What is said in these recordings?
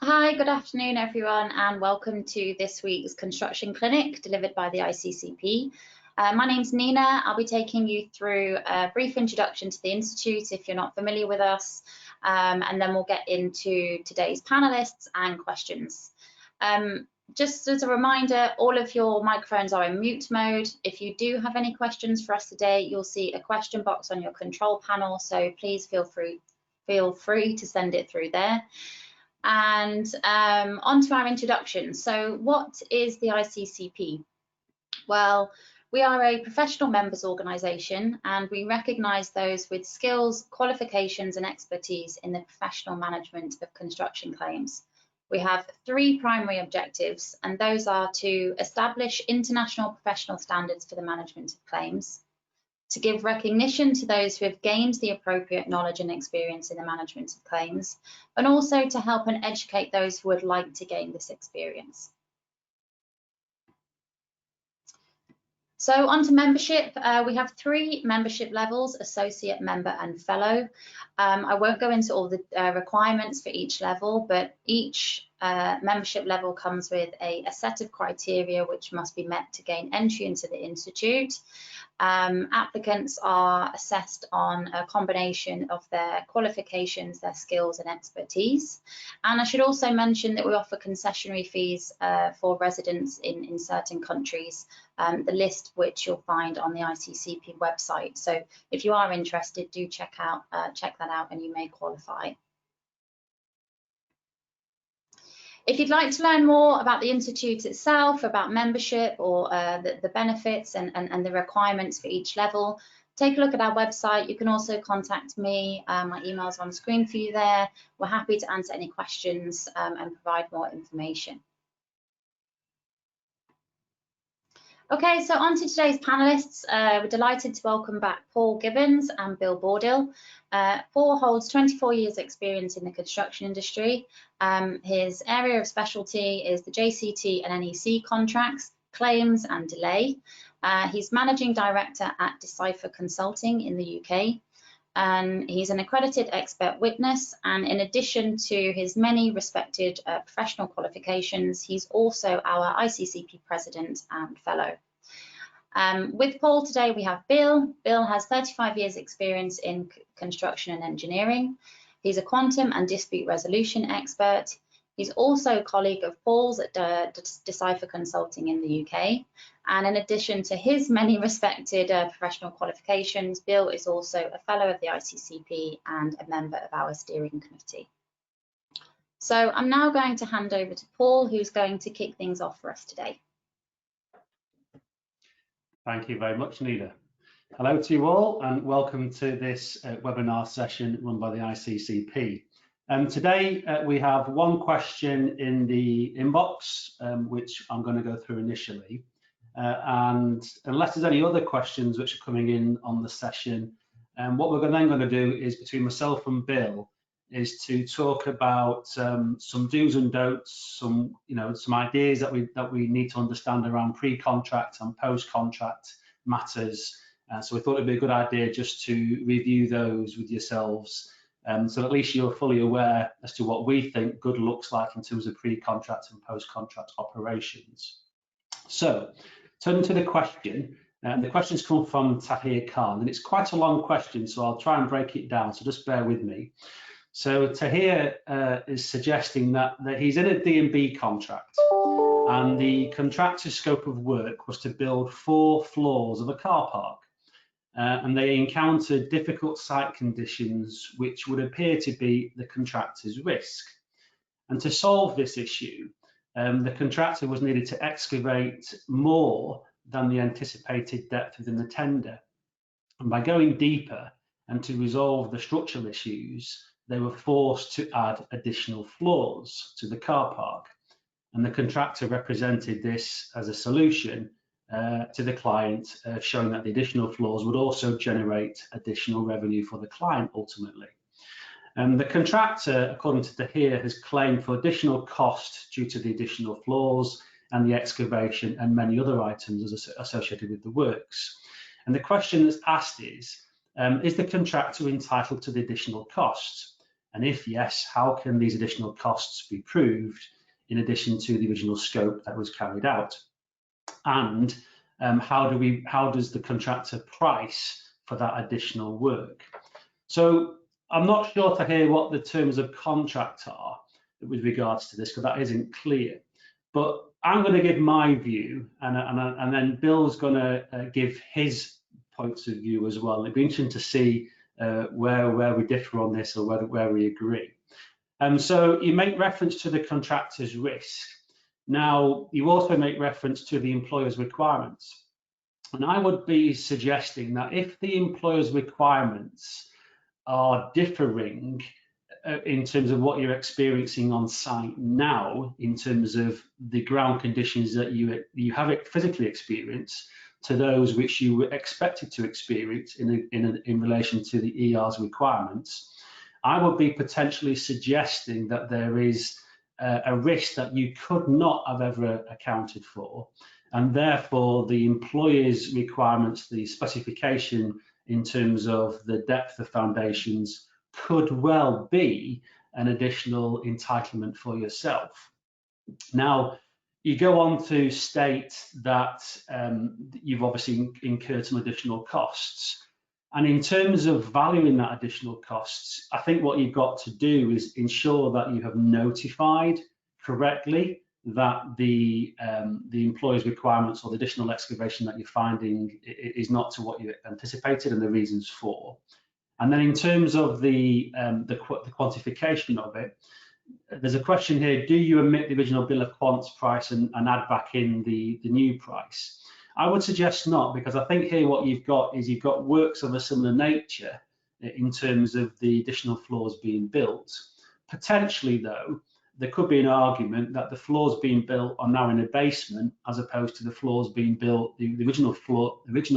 Hi, good afternoon everyone, and welcome to this week's construction clinic delivered by the ICCP. My name's Nina. I'll be taking you through a brief introduction to the Institute if you're not familiar with us, and then we'll get into today's panelists and questions. Just as a reminder, all of your microphones are in mute mode. If you do have any questions for us today, you'll see a question box on your control panel, so please feel free to send it through there. And on to our introduction. So what is the ICCP? Well, we are a professional members organisation and we recognise those with skills, qualifications and expertise in the professional management of construction claims. We have three primary objectives, and those are to establish international professional standards for the management of claims, to give recognition to those who have gained the appropriate knowledge and experience in the management of claims, and also to help and educate those who would like to gain this experience. So on to membership, we have three membership levels: associate, member and fellow. I won't go into all the requirements for each level, but each membership level comes with a set of criteria which must be met to gain entry into the Institute. Applicants are assessed on a combination of their qualifications, their skills and expertise. And I should also mention that we offer concessionary fees for residents in certain countries, the list which you'll find on the ICCP website. So if you are interested, do check that out and you may qualify. If you'd like to learn more about the Institute itself, about membership or the benefits and the requirements for each level, take a look at our website. You can also contact me. My email's on screen for you there. We're happy to answer any questions and provide more information. Okay, so on to today's panelists. We're delighted to welcome back Paul Gibbons and Bill Bordill. Paul holds 24 years experience in the construction industry. His area of specialty is the JCT and NEC contracts, claims and delay. He's managing director at Decipher Consulting in the UK. And he's an accredited expert witness, and in addition to his many respected professional qualifications, he's also our ICCP president and fellow. With Paul today we have Bill. Bill has 35 years experience in construction and engineering. He's a quantum and dispute resolution expert. He's also a colleague of Paul's at Decipher Consulting in the UK. And in addition to his many respected professional qualifications, Bill is also a fellow of the ICCP and a member of our steering committee. So I'm now going to hand over to Paul, who's going to kick things off for us today. Thank you very much, Nina. Hello to you all and welcome to this webinar session run by the ICCP. Today we have one question in the inbox, which I'm going to go through initially. And unless there's any other questions which are coming in on the session, what we're then going to do is, between myself and Bill, is to talk about some do's and don'ts, some ideas that we need to understand around pre-contract and post-contract matters. So we thought it'd be a good idea just to review those with yourselves, so at least you're fully aware as to what we think good looks like in terms of pre-contract and post-contract operations. So, turning to the question, the question's come from Tahir Khan, and it's quite a long question, so I'll try and break it down, so just bear with me. So Tahir is suggesting that he's in a D&B contract, and the contractor's scope of work was to build 4 floors of a car park. And they encountered difficult site conditions which would appear to be the contractor's risk. And to solve this issue, the contractor was needed to excavate more than the anticipated depth within the tender. And by going deeper and to resolve the structural issues, they were forced to add additional floors to the car park. And the contractor represented this as a solution to the client, showing that the additional floors would also generate additional revenue for the client ultimately. The contractor, according to Tahir, has claimed for additional cost due to the additional floors and the excavation and many other items associated with the works. And the question that's asked is the contractor entitled to the additional costs? And if yes, how can these additional costs be proved in addition to the original scope that was carried out? And how does the contractor price for that additional work? So I'm not sure to hear what the terms of contract are with regards to this, because that isn't clear. But I'm going to give my view, and then Bill's going to give his points of view as well. It'd be interesting to see where we differ on this, or where we agree. So you make reference to the contractor's risk. Now, you also make reference to the employer's requirements. And I would be suggesting that if the employer's requirements are differing in terms of what you're experiencing on site now, in terms of the ground conditions that you have physically experienced, to those which you were expected to experience in relation to the ER's requirements, I would be potentially suggesting that there is a risk that you could not have ever accounted for, and therefore the employer's requirements, the specification in terms of the depth of foundations, could well be an additional entitlement for yourself. Now, you go on to state that you've obviously incurred some additional costs. And in terms of valuing that additional costs, I think what you've got to do is ensure that you have notified correctly that the employer's requirements or the additional excavation that you're finding is not to what you anticipated, and the reasons for. And then in terms of the quantification of it, there's a question here: do you omit the original bill of quants price and add back in the new price? I would suggest not, because I think here what you've got is you've got works of a similar nature in terms of the additional floors being built. Potentially, though, there could be an argument that the floors being built are now in a basement, as opposed to the floors being built, the original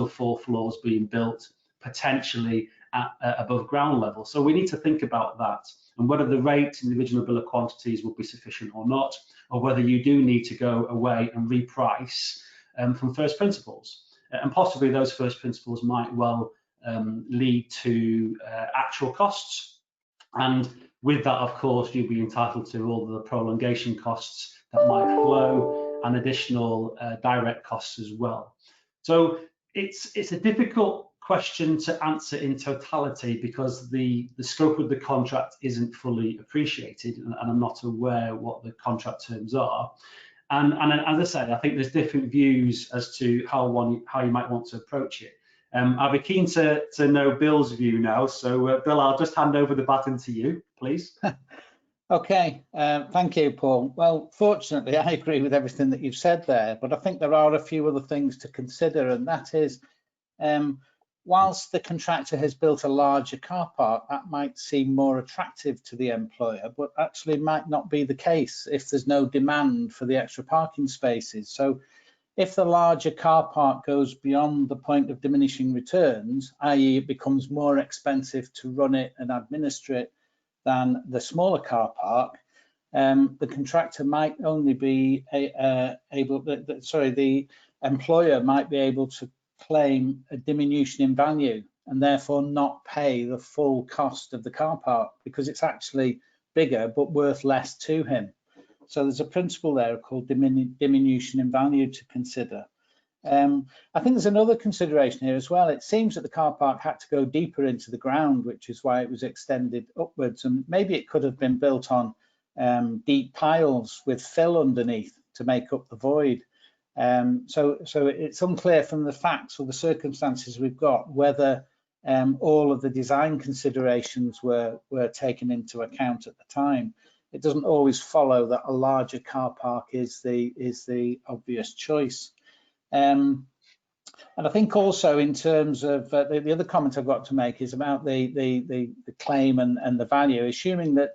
4 floors being built potentially at above ground level. So we need to think about that, and whether the rate in the original bill of quantities will be sufficient or not, or whether you do need to go away and reprice from first principles. And possibly those first principles might well lead to actual costs. And with that, of course, you'll be entitled to all the prolongation costs that might flow, and additional direct costs as well. So it's a difficult question to answer in totality, because the scope of the contract isn't fully appreciated, and I'm not aware what the contract terms are. And as I say, I think there's different views as to how you might want to approach it. I'll be keen to know Bill's view now. So Bill, I'll just hand over the baton to you, please. Okay, thank you, Paul. Well, fortunately, I agree with everything that you've said there, but I think there are a few other things to consider, and that is, whilst the contractor has built a larger car park, that might seem more attractive to the employer, but actually might not be the case if there's no demand for the extra parking spaces. So if the larger car park goes beyond the point of diminishing returns, i.e. it becomes more expensive to run it and administer it than the smaller car park, the contractor might only be the employer might be able to claim a diminution in value and therefore not pay the full cost of the car park, because it's actually bigger but worth less to him. So there's a principle there called diminution in value to consider. I think there's another consideration here as well. It seems that the car park had to go deeper into the ground, which is why it was extended upwards, and maybe it could have been built on deep piles with fill underneath to make up the void. So it's unclear from the facts or the circumstances we've got whether all of the design considerations were taken into account at the time. It doesn't always follow that a larger car park is the obvious choice. And I think also in terms of the other comment I've got to make is about the claim and the value, assuming that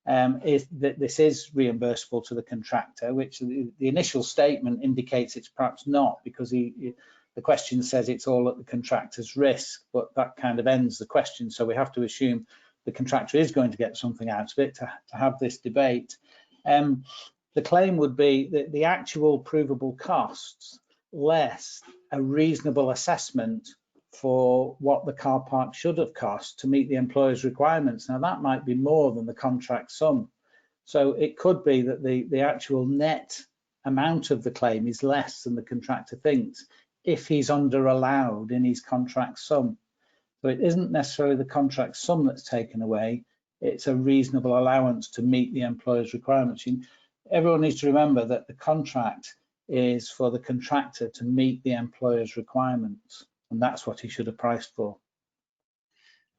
that this is reimbursable to the contractor, which the initial statement indicates it's perhaps not, because the question says it's all at the contractor's risk, but that kind of ends the question. So we have to assume the contractor is going to get something out of it to have this debate. The claim would be that the actual provable costs less a reasonable assessment for what the car park should have cost to meet the employer's requirements. Now that might be more than the contract sum. So it could be that the actual net amount of the claim is less than the contractor thinks if he's under allowed in his contract sum. So it isn't necessarily the contract sum that's taken away, it's a reasonable allowance to meet the employer's requirements. Everyone needs to remember that the contract is for the contractor to meet the employer's requirements, and that's what he should have priced for.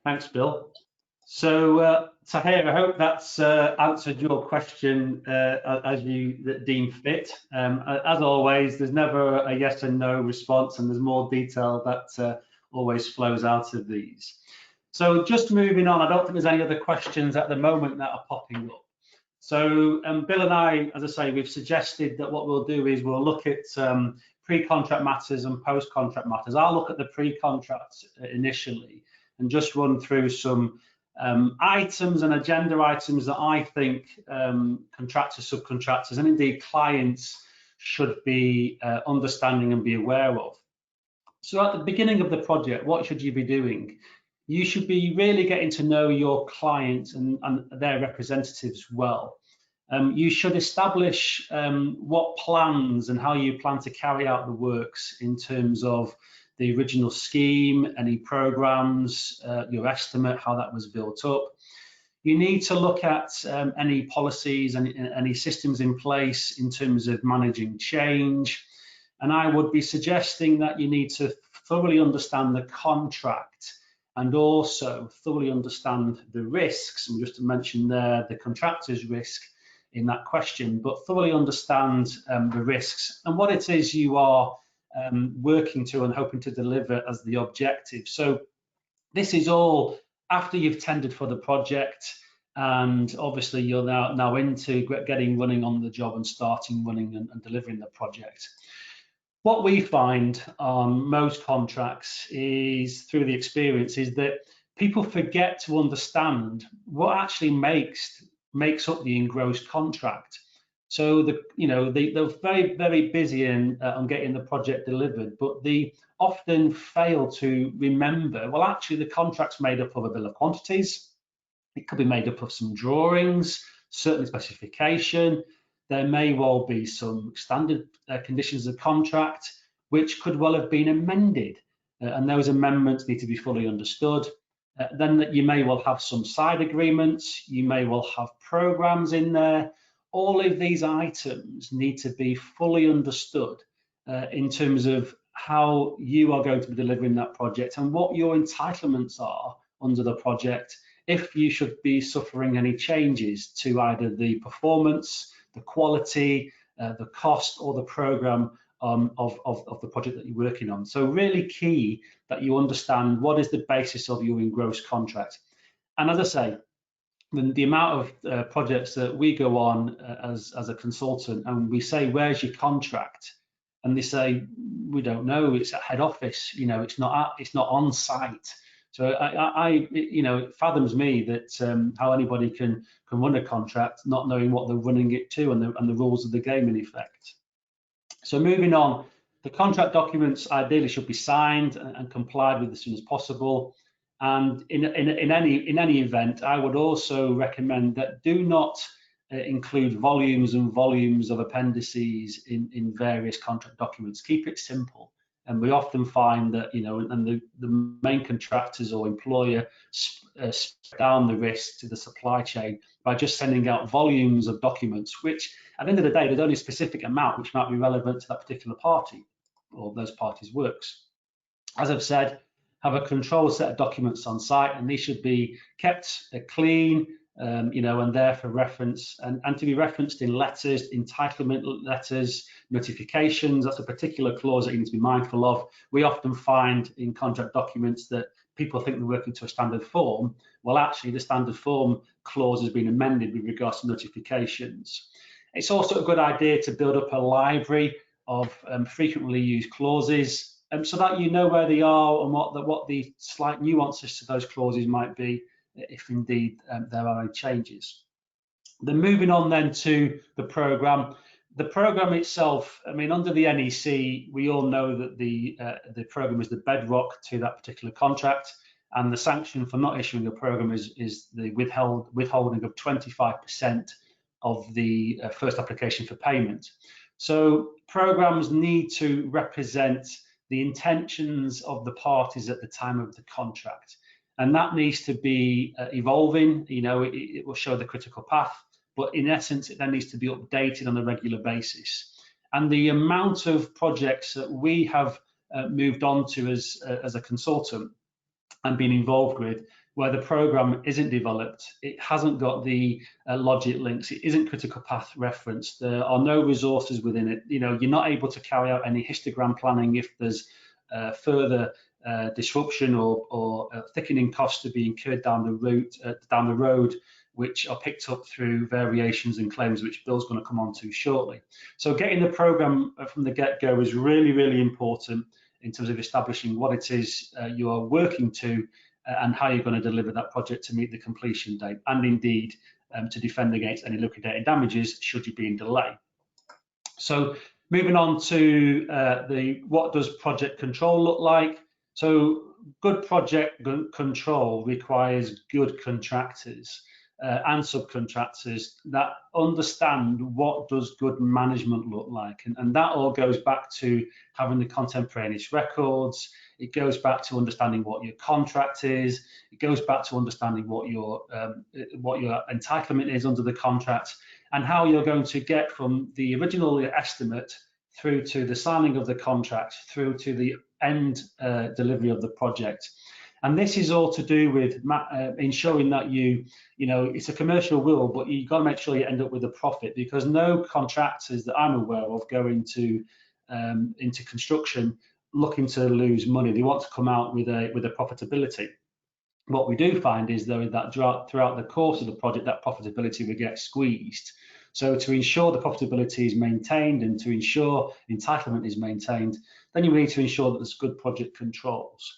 Thanks, Bill. So, Tahir, I hope that's answered your question as you deem fit. As always, there's never a yes and no response, and there's more detail that always flows out of these. So just moving on, I don't think there's any other questions at the moment that are popping up. So Bill and I, as I say, we've suggested that what we'll do is we'll look at pre-contract matters and post-contract matters. I'll look at the pre-contract initially and just run through some items and agenda items that I think contractors, subcontractors, and indeed clients should be understanding and be aware of. So at the beginning of the project, what should you be doing? You should be really getting to know your clients and their representatives well. You should establish what plans and how you plan to carry out the works in terms of the original scheme, any programs, your estimate, how that was built up. You need to look at any policies and any systems in place in terms of managing change. And I would be suggesting that you need to thoroughly understand the contract and also thoroughly understand the risks. And just to mention there, the contractor's risk in that question, but thoroughly understand the risks and what it is you are working to and hoping to deliver as the objective. So this is all after you've tendered for the project, and obviously you're now into getting running on the job and starting running and delivering the project. What we find on most contracts is, through the experience, is that people forget to understand what actually makes up the engrossed contract. So they're very, very busy on getting the project delivered, but they often fail to remember, well, actually the contract's made up of a bill of quantities. It could be made up of some drawings, certainly specification. There may well be some standard conditions of contract, which could well have been amended, and those amendments need to be fully understood. Then that you may well have some side agreements, you may well have programs in there. All of these items need to be fully understood in terms of how you are going to be delivering that project and what your entitlements are under the project if you should be suffering any changes to either the performance, the quality, the cost, or the program of the project that you're working on. So really key that you understand what is the basis of your engrossed contract. And as I say, the amount of projects that we go on as a consultant, and we say, where's your contract? And they say, we don't know, it's at head office, it's not on site. So it fathoms me that how anybody can run a contract not knowing what they're running it to and the rules of the game in effect. So moving on, the contract documents ideally should be signed and complied with as soon as possible. And in any event, I would also recommend that do not include volumes and volumes of appendices in various contract documents. Keep it simple. And we often find that, and the main contractors or employer spread down the risk to the supply chain by just sending out volumes of documents, which at the end of the day, there's only a specific amount which might be relevant to that particular party or those parties' works. As I've said, have a controlled set of documents on site, and these should be kept clean, and there for reference and to be referenced in letters, entitlement letters, notifications. That's a particular clause that you need to be mindful of. We often find in contract documents that people think they're working to a standard form. Well, actually, the standard form clause has been amended with regards to notifications. It's also a good idea to build up a library of frequently used clauses, so that you know where they are and what the slight nuances to those clauses might be, if indeed there are any changes. Then moving on then to the program, the program itself, I mean, under the NEC, we all know that the program is the bedrock to that particular contract, and the sanction for not issuing a program is the withholding of 25% of the first application for payment. So programs need to represent the intentions of the parties at the time of the contract, and that needs to be evolving. You know, it will show the critical path, but in essence, it then needs to be updated on a regular basis. And the amount of projects that we have moved on to as a consultant and been involved with, where the program isn't developed, it hasn't got the logic links, it isn't critical path referenced, there are no resources within it. You know, you're not able to carry out any histogram planning if there's further disruption or thickening costs to be incurred down the road, which are picked up through variations and claims, which Bill's going to come on to shortly. So getting the program from the get-go is really, really important in terms of establishing what it is you are working to and how you're going to deliver that project to meet the completion date, and indeed to defend against any liquidated damages should you be in delay. So moving on to what does project control look like? So good project control requires good contractors and subcontractors that understand what does good management look like, and that all goes back to having the contemporaneous records. It goes back to understanding what your contract is. It goes back to understanding what your entitlement is under the contract, and how you're going to get from the original estimate through to the signing of the contract, through to the end delivery of the project. And this is all to do with ensuring that you know, it's a commercial will, but you've got to make sure you end up with a profit, because no contractors that I'm aware of go into construction looking to lose money. They want to come out with a profitability. What we do find is, though, that throughout the course of the project, that profitability will get squeezed. So to ensure the profitability is maintained and to ensure entitlement is maintained, then you need to ensure that there's good project controls.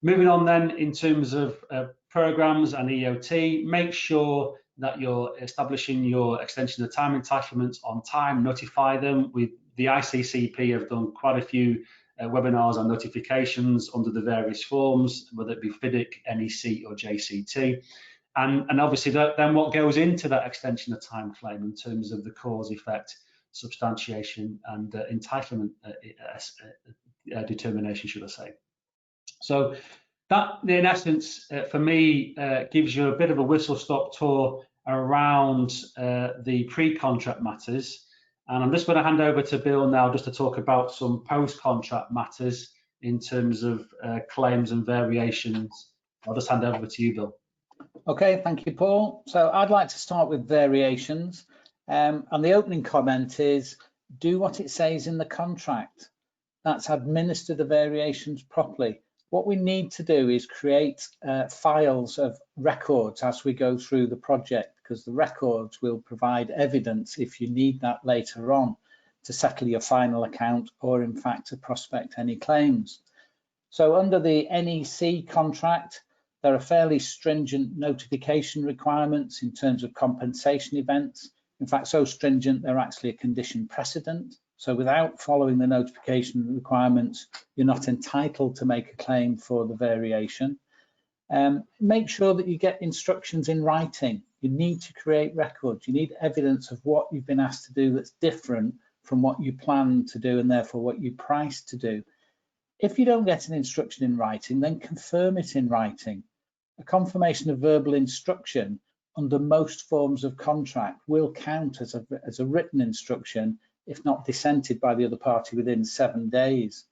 Moving on then, in terms of programs and EOT, make sure that you're establishing your extension of time entitlements on time. Notify them. The ICCP have done quite a few webinars and notifications under the various forms, whether it be FIDIC, NEC or JCT. And obviously then what goes into that extension of time claim in terms of the cause, effect, substantiation and entitlement determination, should I say. So that, in essence, for me, gives you a bit of a whistle-stop tour around the pre-contract matters. And I'm just going to hand over to Bill now just to talk about some post-contract matters in terms of claims and variations. I'll just hand over to you, Bill. Okay, thank you, Paul. So I'd like to start with variations. And the opening comment is, do what it says in the contract. That's administer the variations properly. What we need to do is create files of records as we go through the project, because the records will provide evidence if you need that later on to settle your final account, or in fact to prospect any claims. So under the NEC contract, there are fairly stringent notification requirements in terms of compensation events. In fact, so stringent, they're actually a condition precedent. So without following the notification requirements, you're not entitled to make a claim for the variation. Make sure that you get instructions in writing. You need to create records. You need evidence of what you've been asked to do that's different from what you plan to do and therefore what you priced to do. If you don't get an instruction in writing, then confirm it in writing. A confirmation of verbal instruction under most forms of contract will count as a written instruction, if not dissented by the other party within 7 days.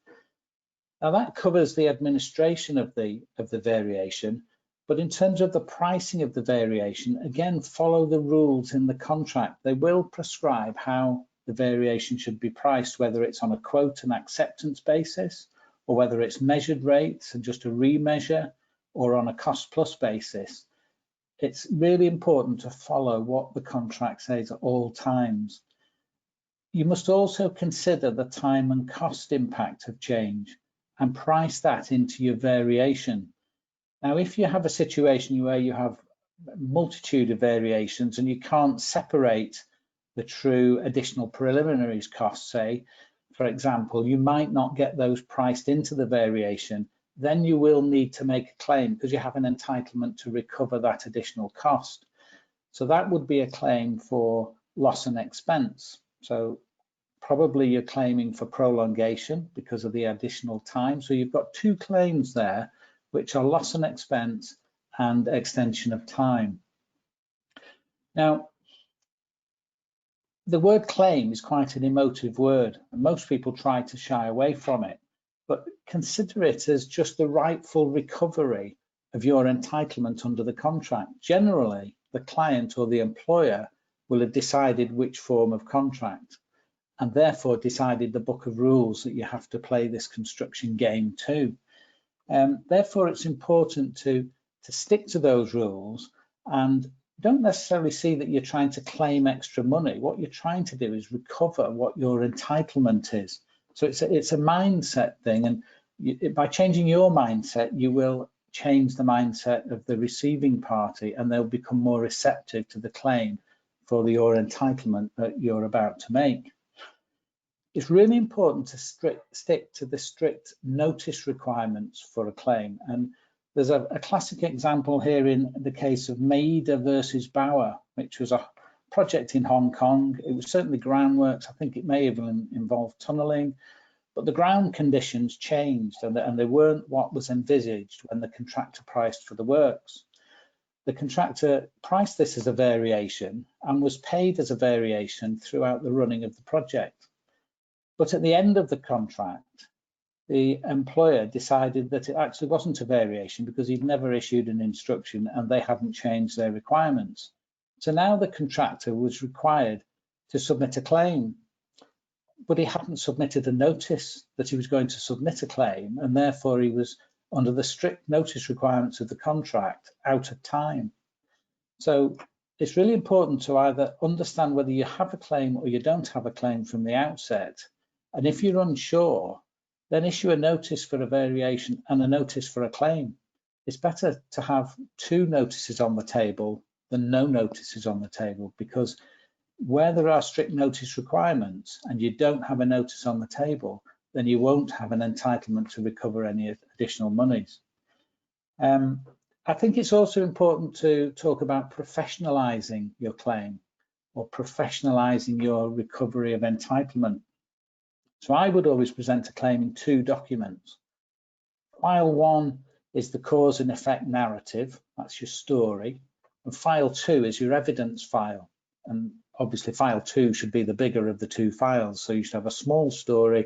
Now that covers the administration of the variation, but in terms of the pricing of the variation, again, follow the rules in the contract. They will prescribe how the variation should be priced, whether it's on a quote and acceptance basis, or whether it's measured rates and just a remeasure, or on a cost plus basis. It's really important to follow what the contract says at all times. You must also consider the time and cost impact of change and price that into your variation. Now, if you have a situation where you have a multitude of variations and you can't separate the true additional preliminaries costs, say, for example, you might not get those priced into the variation, then you will need to make a claim because you have an entitlement to recover that additional cost. So that would be a claim for loss and expense. So probably you're claiming for prolongation because of the additional time. So you've got two claims there, which are loss and expense and extension of time. Now, the word claim is quite an emotive word, and most people try to shy away from it, but consider it as just the rightful recovery of your entitlement under the contract. Generally, the client or the employer will have decided which form of contract, and therefore decided the book of rules that you have to play this construction game to. Therefore, it's important to stick to those rules and don't necessarily see that you're trying to claim extra money. What you're trying to do is recover what your entitlement is. So it's a mindset thing, and by changing your mindset, you will change the mindset of the receiving party, and they'll become more receptive to the claim for your entitlement that you're about to make. It's really important to stick to the strict notice requirements for a claim, and there's a classic example here in the case of Maida versus Bauer, which was a project in Hong Kong. It was certainly groundworks. I think it may have involved tunneling, but the ground conditions changed and they weren't what was envisaged when the contractor priced for the works. The contractor priced this as a variation and was paid as a variation throughout the running of the project. But at the end of the contract, the employer decided that it actually wasn't a variation because he'd never issued an instruction and they hadn't changed their requirements. So now the contractor was required to submit a claim, but he hadn't submitted a notice that he was going to submit a claim, and therefore he was under the strict notice requirements of the contract out of time. So it's really important to either understand whether you have a claim or you don't have a claim from the outset. And if you're unsure, then issue a notice for a variation and a notice for a claim. It's better to have two notices on the table than no notices on the table, because where there are strict notice requirements and you don't have a notice on the table, then you won't have an entitlement to recover any additional monies. I think it's also important to talk about professionalizing your claim or professionalizing your recovery of entitlement. So I would always present a claim in two documents. File 1 is the cause and effect narrative, that's your story, and file 2 is your evidence file. And obviously file 2 should be the bigger of the two files, so you should have a small story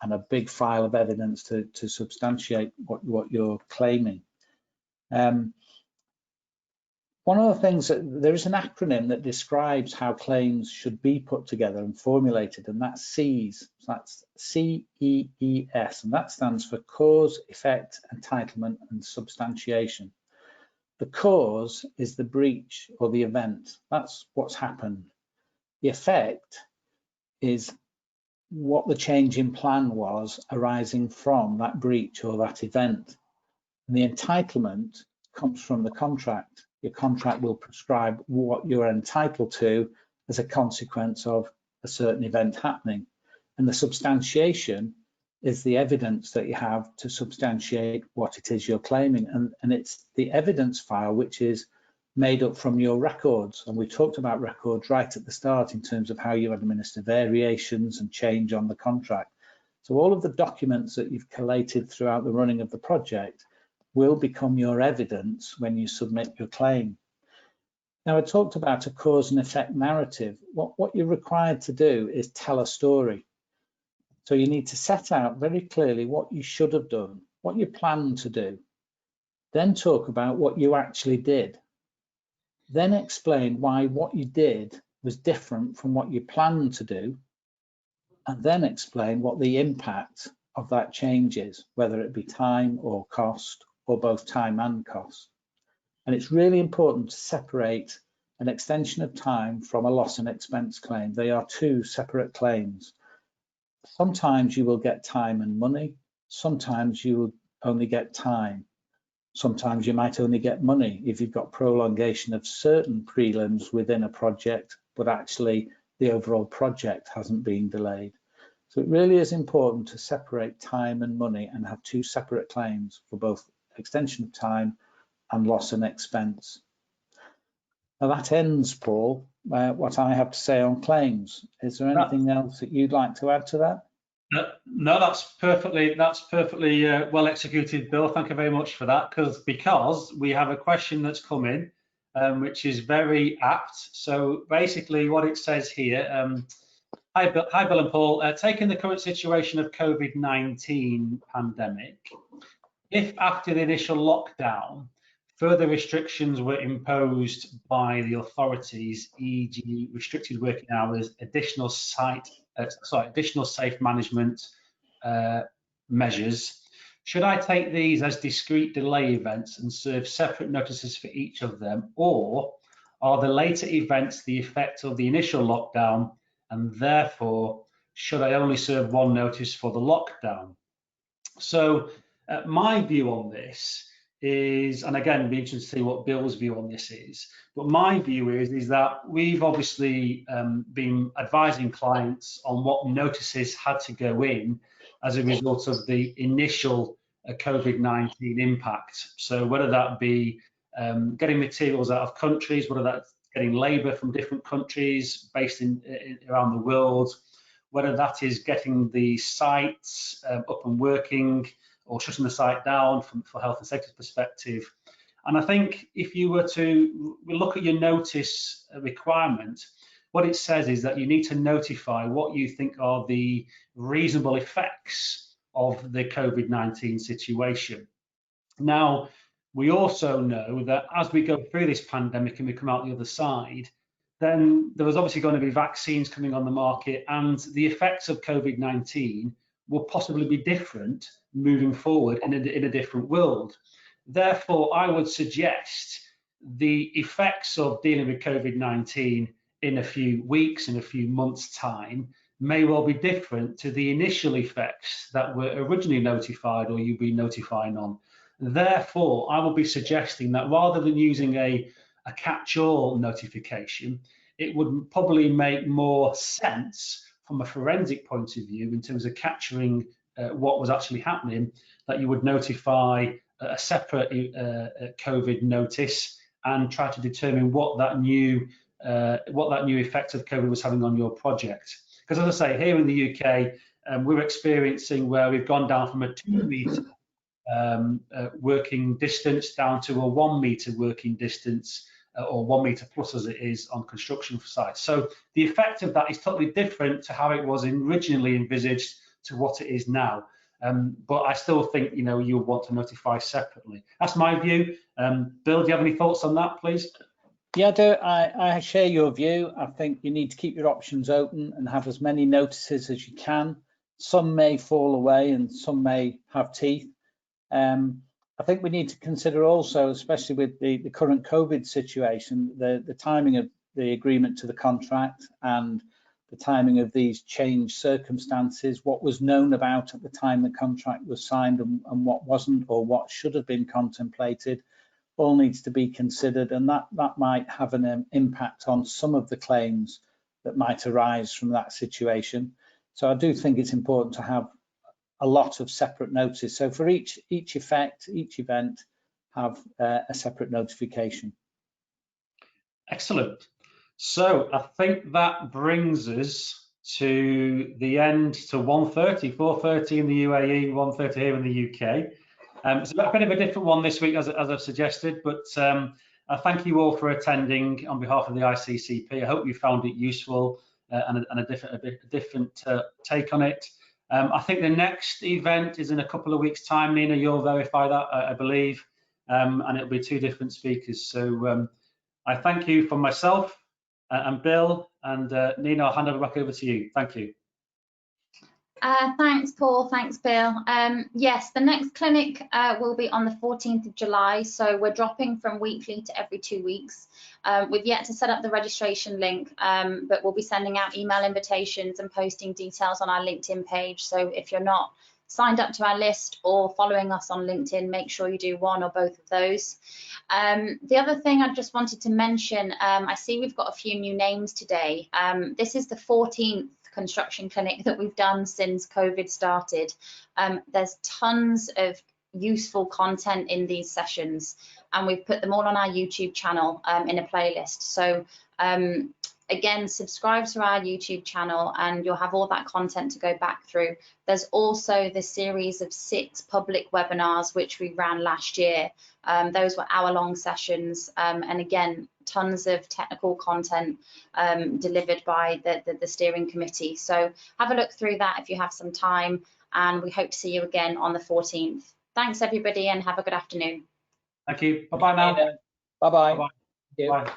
and a big file of evidence to substantiate what you're claiming. One of the things that there is an acronym that describes how claims should be put together and formulated, and that's CEES. So that's CEES, and that stands for cause, effect, entitlement, and substantiation. The cause is the breach or the event. That's what's happened. The effect is what the change in plan was arising from that breach or that event. And the entitlement comes from the contract. Your contract will prescribe what you're entitled to as a consequence of a certain event happening. And the substantiation is the evidence that you have to substantiate what it is you're claiming. And it's the evidence file which is made up from your records. And we talked about records right at the start in terms of how you administer variations and change on the contract. So all of the documents that you've collated throughout the running of the project will become your evidence when you submit your claim. Now, I talked about a cause and effect narrative. What you're required to do is tell a story. So you need to set out very clearly what you should have done, what you planned to do, then talk about what you actually did, then explain why what you did was different from what you planned to do, and then explain what the impact of that change is, whether it be time or cost, or both time and cost. And it's really important to separate an extension of time from a loss and expense claim. They are two separate claims. Sometimes you will get time and money. Sometimes you will only get time. Sometimes you might only get money if you've got prolongation of certain prelims within a project, but actually the overall project hasn't been delayed. So it really is important to separate time and money and have two separate claims for both extension of time and loss and expense. Now that ends, Paul, what I have to say on claims. Is there anything else that you'd like to add to that? No, that's perfectly well executed, Bill. Thank you very much for that, because we have a question that's come in, which is very apt. So basically what it says here, hi Bill and Paul, taking the current situation of COVID-19 pandemic, if after the initial lockdown, further restrictions were imposed by the authorities, e.g. restricted working hours, additional safe management measures, should I take these as discrete delay events and serve separate notices for each of them, or are the later events the effect of the initial lockdown, and therefore should I only serve one notice for the lockdown? So my view on this is, and again, it'd be interesting to see what Bill's view on this is, but my view is that we've obviously been advising clients on what notices had to go in as a result of the initial COVID-19 impact. So whether that be getting materials out of countries, whether that's getting labour from different countries based around the world, whether that is getting the sites up and working, or shutting the site down for health and safety perspective. And I think if you were to look at your notice requirement, what it says is that you need to notify what you think are the reasonable effects of the COVID-19 situation. Now, we also know that as we go through this pandemic and we come out the other side, then there was obviously going to be vaccines coming on the market, and the effects of COVID-19 will possibly be different moving forward in a different world. Therefore, I would suggest the effects of dealing with COVID-19 in a few weeks, in a few months' time, may well be different to the initial effects that were originally notified or you've been notifying on. Therefore, I will be suggesting that rather than using a catch-all notification, it would probably make more sense from a forensic point of view in terms of capturing what was actually happening, that you would notify a separate COVID notice and try to determine what that new effect of COVID was having on your project. Because as I say, here in the UK, we're experiencing where we've gone down from a 2 metre working distance down to a 1 metre working distance, or 1 metre plus as it is on construction sites. So the effect of that is totally different to how it was originally envisaged to what it is now. But I still think you'll want to notify separately. That's my view. Bill, do you have any thoughts on that, please? Yeah, I share your view. I think you need to keep your options open and have as many notices as you can. Some may fall away and some may have teeth. I think we need to consider also, especially with the current COVID situation, the timing of the agreement to the contract and the timing of these changed circumstances, what was known about at the time the contract was signed and what wasn't, or what should have been contemplated, all needs to be considered, and that might have an impact on some of the claims that might arise from that situation. So I do think it's important to have a lot of separate notices. So for each effect, each event, have a separate notification. Excellent. So I think that brings us to the end, to 1:30, 4:30 in the UAE, 1:30 here in the UK. It's a bit of a different one this week, as I've suggested, but I thank you all for attending on behalf of the ICCP. I hope you found it useful and a different take on it. I think the next event is in a couple of weeks' time. Nina, you'll verify that, I believe, and it'll be 2 different speakers. So I thank you from myself and Bill, and Nina, I'll hand over back over to you. Thank you. Thanks, Paul. Thanks, Bill. Yes, the next clinic will be on the 14th of July. So we're dropping from weekly to every 2 weeks. We've yet to set up the registration link, but we'll be sending out email invitations and posting details on our LinkedIn page. So if you're not signed up to our list or following us on LinkedIn, make sure you do one or both of those. The other thing I just wanted to mention, I see we've got a few new names today. This is the 14th construction clinic that we've done since COVID started. There's tons of useful content in these sessions, and we've put them all on our YouTube channel in a playlist. So again, subscribe to our YouTube channel and you'll have all that content to go back through. There's also the series of 6 public webinars which we ran last year. Those were hour-long sessions, and again, tons of technical content delivered by the steering committee. So have a look through that if you have some time, and we hope to see you again on the 14th. Thanks everybody, and have a good afternoon. Thank you. Bye-bye now. Bye-bye. Bye-bye. Bye.